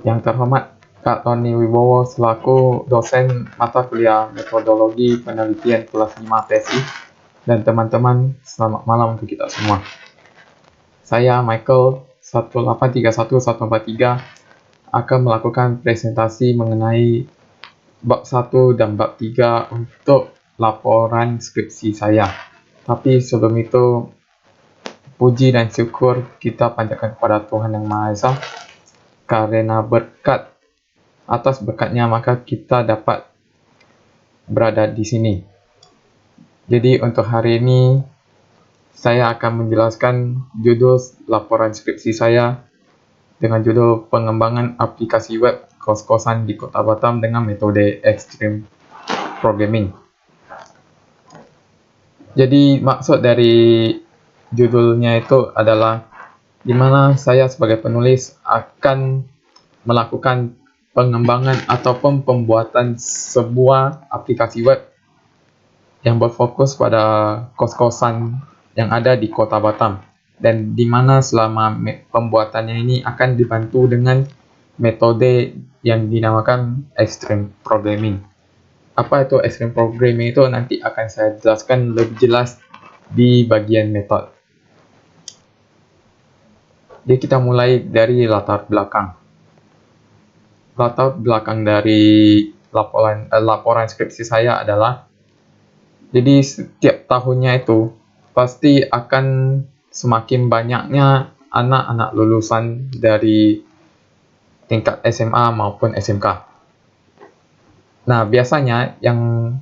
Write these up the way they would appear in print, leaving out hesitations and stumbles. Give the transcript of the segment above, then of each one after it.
Yang terhormat Kak Tony Wibowo selaku dosen mata kuliah metodologi penelitian kelas 5 TSI, dan teman-teman, selamat malam untuk kita semua. Saya Michael 1831143 akan melakukan presentasi mengenai bab 1 dan bab 3 untuk laporan skripsi saya. Tapi sebelum itu, puji dan syukur kita panjatkan kepada Tuhan Yang Maha Esa, karena atas berkatnya maka kita dapat berada di sini. Jadi untuk hari ini saya akan menjelaskan judul laporan skripsi saya dengan judul pengembangan aplikasi web kos-kosan di Kota Batam dengan metode Extreme Programming. Jadi maksud dari judulnya itu adalah di mana saya sebagai penulis akan melakukan pengembangan ataupun pembuatan sebuah aplikasi web yang berfokus pada kos-kosan yang ada di Kota Batam, dan di mana selama pembuatannya ini akan dibantu dengan metode yang dinamakan Extreme Programming. Apa itu Extreme Programming itu nanti akan saya jelaskan lebih jelas di bagian metode. Jadi kita mulai dari latar belakang. Latar belakang dari laporan skripsi saya adalah, jadi setiap tahunnya itu pasti akan semakin banyaknya anak-anak lulusan dari tingkat SMA maupun SMK. Nah, biasanya yang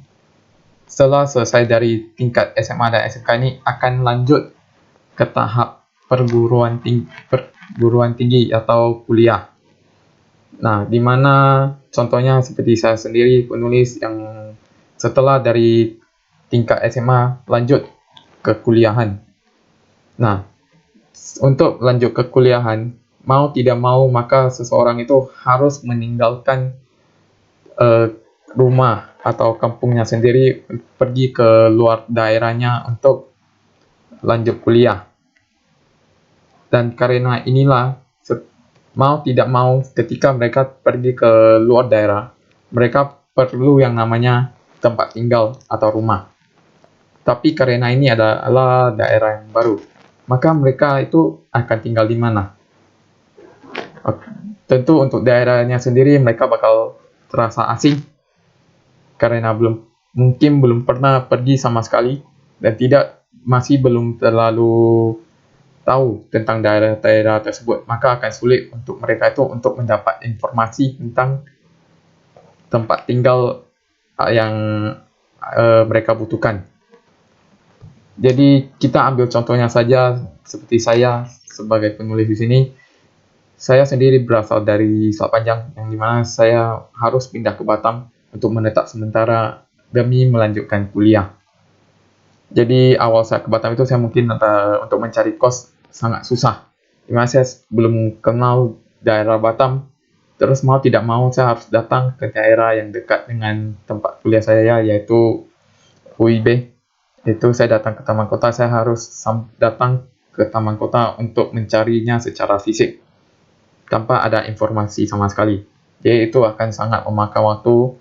setelah selesai dari tingkat SMA dan SMK ini akan lanjut ke tahap perguruan tinggi atau kuliah. Nah, di mana contohnya seperti saya sendiri penulis yang setelah dari tingkat SMA lanjut ke kuliahan. Nah, untuk lanjut ke kuliahan, mau tidak mau maka seseorang itu harus meninggalkan rumah atau kampungnya sendiri, pergi ke luar daerahnya untuk lanjut kuliah. Dan karena inilah, mau tidak mau ketika mereka pergi ke luar daerah, mereka perlu yang namanya tempat tinggal atau rumah. Tapi karena ini adalah daerah yang baru, maka mereka itu akan tinggal di mana? Tentu untuk daerahnya sendiri mereka bakal terasa asing karena mungkin belum pernah pergi sama sekali dan masih belum terlalu tahu tentang daerah-daerah tersebut, maka akan sulit untuk mereka itu untuk mendapat informasi tentang tempat tinggal yang mereka butuhkan. Jadi kita ambil contohnya saja, seperti saya sebagai penulis di sini, saya sendiri berasal dari Selat Panjang, yang dimana saya harus pindah ke Batam untuk menetap sementara demi melanjutkan kuliah. Jadi awal saya ke Batam itu saya mungkin untuk mencari kos sangat susah, dimana saya belum kenal daerah Batam. Terus mau tidak mau saya harus datang ke daerah yang dekat dengan tempat kuliah saya, yaitu UIB. Itu saya datang ke Taman Kota, saya harus datang ke Taman Kota untuk mencarinya secara fisik tanpa ada informasi sama sekali. Jadi itu akan sangat memakan waktu,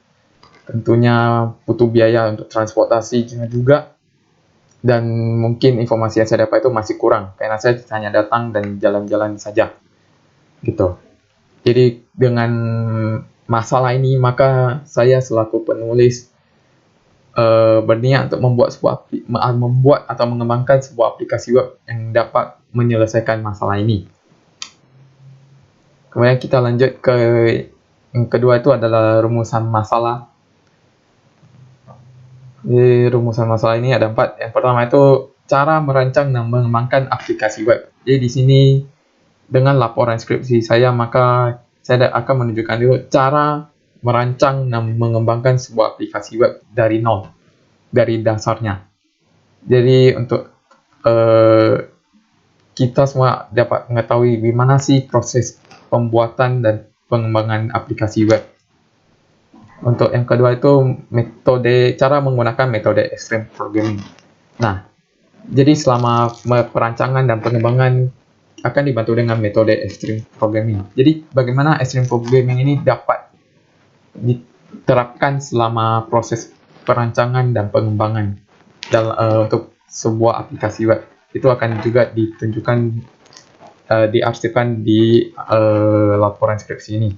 tentunya butuh biaya untuk transportasi juga, dan mungkin informasi yang saya dapat itu masih kurang karena saya hanya datang dan jalan-jalan saja gitu. Jadi dengan masalah ini maka saya selaku penulis berniat untuk membuat atau mengembangkan sebuah aplikasi web yang dapat menyelesaikan masalah ini. Kemudian kita lanjut ke yang kedua, itu adalah rumusan masalah. Di rumusan masalah ini ada 4. Yang pertama itu cara merancang dan mengembangkan aplikasi web. Jadi di sini dengan laporan skripsi saya maka saya akan menunjukkan dulu cara merancang dan mengembangkan sebuah aplikasi web dari nol, dari dasarnya. Jadi untuk kita semua dapat mengetahui bagaimana sih proses pembuatan dan pengembangan aplikasi web. Untuk yang kedua itu cara menggunakan metode Extreme Programming. Nah, jadi selama perancangan dan pengembangan akan dibantu dengan metode extreme programming. Jadi bagaimana extreme programming ini dapat diterapkan selama proses perancangan dan pengembangan untuk sebuah aplikasi web. Itu akan juga ditunjukkan diarsipkan di laporan skripsi ini.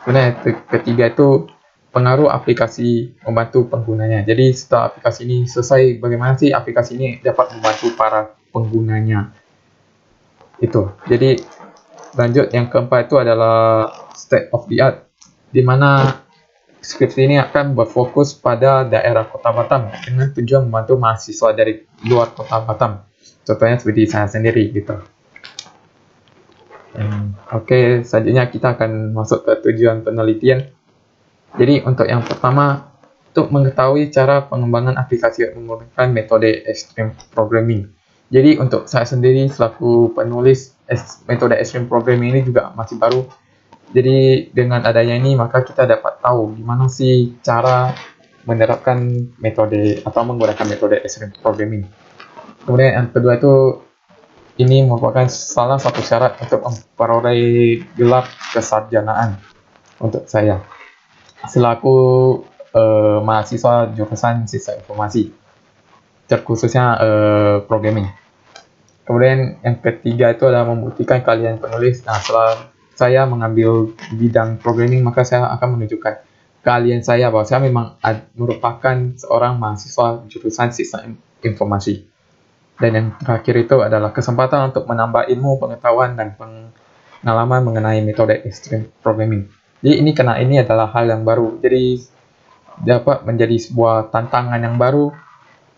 Kemudian ketiga itu pengaruh aplikasi membantu penggunanya. Jadi setelah aplikasi ini selesai, bagaimana sih aplikasi ini dapat membantu para penggunanya? Itu. Jadi lanjut yang keempat itu adalah state of the art, di mana skripsi ini akan berfokus pada daerah Kota Batam dengan tujuan membantu mahasiswa dari luar Kota Batam. Contohnya seperti saya sendiri gitu. Oke, selanjutnya kita akan masuk ke tujuan penelitian. Jadi untuk yang pertama, untuk mengetahui cara pengembangan aplikasi menggunakan metode extreme programming. Jadi untuk saya sendiri selaku penulis metode extreme programming ini juga masih baru. Jadi dengan adanya ini maka kita dapat tahu gimana sih cara menerapkan metode atau menggunakan metode extreme programming. Kemudian yang kedua itu ini merupakan salah satu syarat untuk memperoleh gelar kesarjanaan untuk saya selaku mahasiswa jurusan Sistem Informasi, terkhususnya programming. Kemudian yang ketiga itu adalah membuktikan kalian penulis. Nah, setelah saya mengambil bidang programming, maka saya akan menunjukkan kalian saya bahwa saya memang merupakan seorang mahasiswa jurusan Sistem Informasi. Dan yang terakhir itu adalah kesempatan untuk menambah ilmu, pengetahuan, dan pengalaman mengenai metode extreme programming. Jadi ini adalah hal yang baru. Jadi dapat menjadi sebuah tantangan yang baru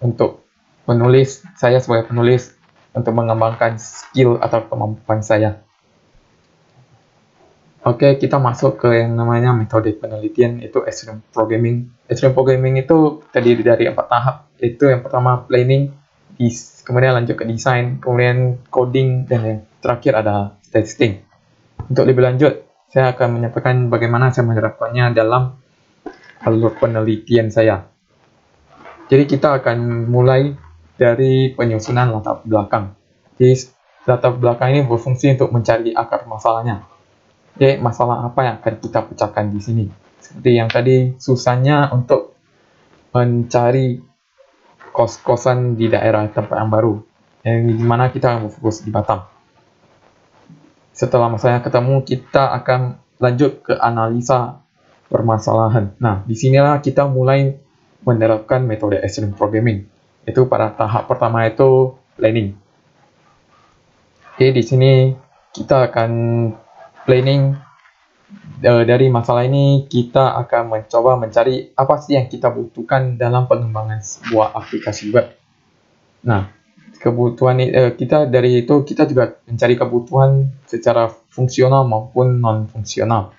untuk penulis, saya sebagai penulis, untuk mengembangkan skill atau kemampuan saya. Oke, kita masuk ke yang namanya metode penelitian, itu extreme programming. Extreme programming itu terdiri dari 4 tahap. Itu yang pertama planning, kemudian lanjut ke desain, kemudian coding, dan yang terakhir ada testing. Untuk lebih lanjut, saya akan menyampaikan bagaimana saya menerapkannya dalam alur penelitian saya. Jadi kita akan mulai dari penyusunan latar belakang. Jadi latar belakang ini berfungsi untuk mencari akar masalahnya. Jadi masalah apa yang akan kita pecahkan di sini? Seperti yang tadi, susahnya untuk mencari kos-kosan di daerah tempat yang baru, yang dimana kita akan fokus di Batam. Setelah masalahnya ketemu, kita akan lanjut ke analisa permasalahan. Nah, disinilah kita mulai menerapkan metode extreme programming. Itu pada tahap pertama itu planning. Oke, di sini kita akan planning. Dari masalah ini kita akan mencoba mencari apa sih yang kita butuhkan dalam pengembangan sebuah aplikasi web. Nah, kebutuhan kita dari itu kita juga mencari kebutuhan secara fungsional maupun non fungsional.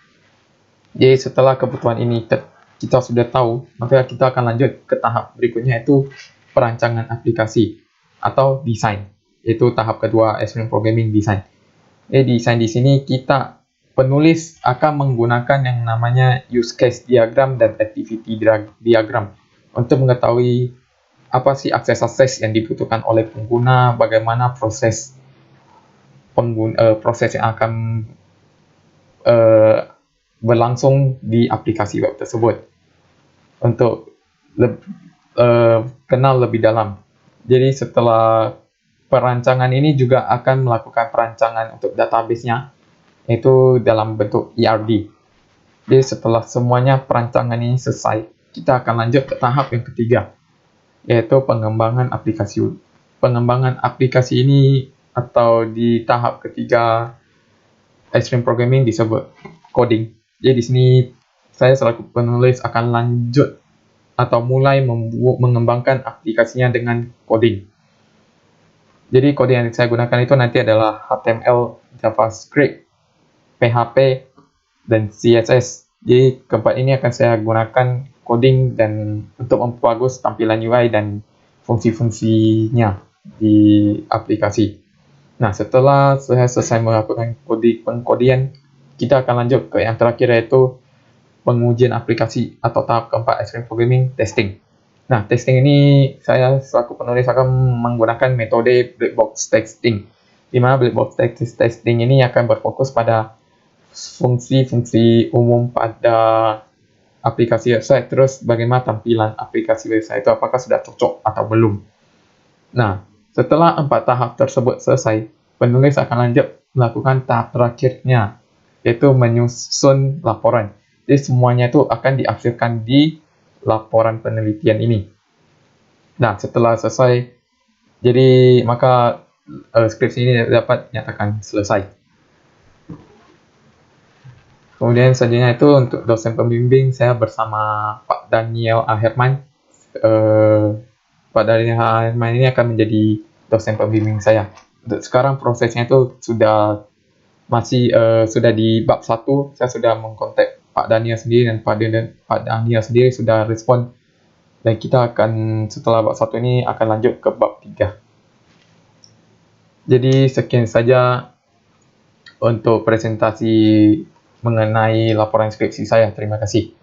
Jadi setelah kebutuhan ini kita sudah tahu, maka kita akan lanjut ke tahap berikutnya, yaitu perancangan aplikasi atau desain. Itu tahap kedua extreme programming, desain. Desain di sini kita penulis akan menggunakan yang namanya use case diagram dan activity diagram untuk mengetahui apa sih akses-akses yang dibutuhkan oleh pengguna, bagaimana proses yang akan berlangsung di aplikasi web tersebut untuk kenal lebih dalam. Jadi setelah perancangan ini juga akan melakukan perancangan untuk database-nya, itu dalam bentuk ERD. Jadi setelah semuanya perancangan ini selesai, kita akan lanjut ke tahap yang ketiga, yaitu pengembangan aplikasi. Pengembangan aplikasi ini atau di tahap ketiga extreme programming disebut coding. Jadi di sini saya selaku penulis akan lanjut atau mulai mengembangkan aplikasinya dengan coding. Jadi kode yang saya gunakan itu nanti adalah HTML, JavaScript, PHP, dan CSS. Jadi keempat ini akan saya gunakan coding dan untuk memperbagus tampilan UI dan fungsi-fungsinya di aplikasi. Nah, setelah saya selesai melakukan pengkodian, kita akan lanjut ke yang terakhir, yaitu pengujian aplikasi atau tahap keempat extreme programming, testing. Nah, testing ini saya selaku penulis akan menggunakan metode black box testing. di mana black box testing ini akan berfokus pada fungsi-fungsi umum pada aplikasi website, terus bagaimana tampilan aplikasi website itu, apakah sudah cocok atau belum. Nah, setelah 4 tahap tersebut selesai, penulis akan lanjut melakukan tahap terakhirnya, yaitu menyusun laporan. Jadi semuanya itu akan diakhirkan di laporan penelitian ini. Nah, setelah selesai, jadi maka skripsi ini dapat dinyatakan selesai. Kemudian selanjutnya itu untuk dosen pembimbing, saya bersama Pak Daniel A. Herman. Pak Daniel A. Herman ini akan menjadi dosen pembimbing saya. Untuk sekarang prosesnya itu sudah di bab 1, saya sudah mengkontak Pak Daniel sendiri, dan Pak Daniel sendiri sudah respon, dan kita akan setelah bab 1 ini akan lanjut ke bab 3. Jadi sekian saja untuk presentasi mengenai laporan skripsi saya. Terima kasih.